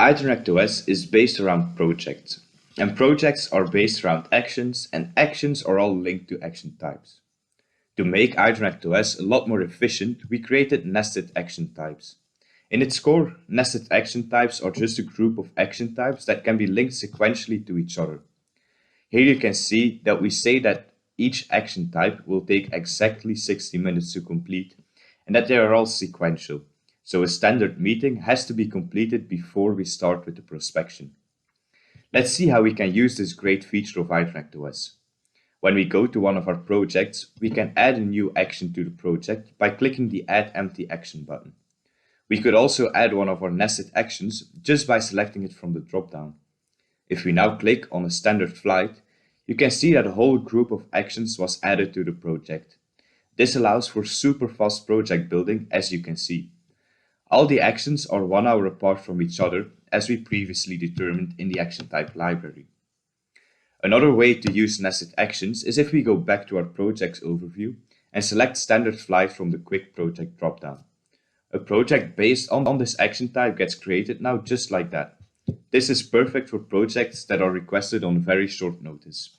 IDRONECT OS is based around projects, and projects are based around actions, and actions are all linked to action types. To make IDRONECT OS a lot more efficient, we created nested action types. In its core, nested action types are just a group of action types that can be linked sequentially to each other. Here you can see that we say that each action type will take exactly 60 minutes to complete, and that they are all sequential. So a standard meeting has to be completed before we start with the prospection. Let's see how we can use this great feature of IDRONECT OS. When we go to one of our projects, we can add a new action to the project by clicking the Add Empty Action button. We could also add one of our nested actions just by selecting it from the dropdown. If we now click on a standard flight, you can see that a whole group of actions was added to the project. This allows for super fast project building, as you can see. All the actions are 1 hour apart from each other, as we previously determined in the action type library. Another way to use nested actions is if we go back to our projects overview and select standard flight from the quick project dropdown. A project based on this action type gets created now just like that. This is perfect for projects that are requested on very short notice.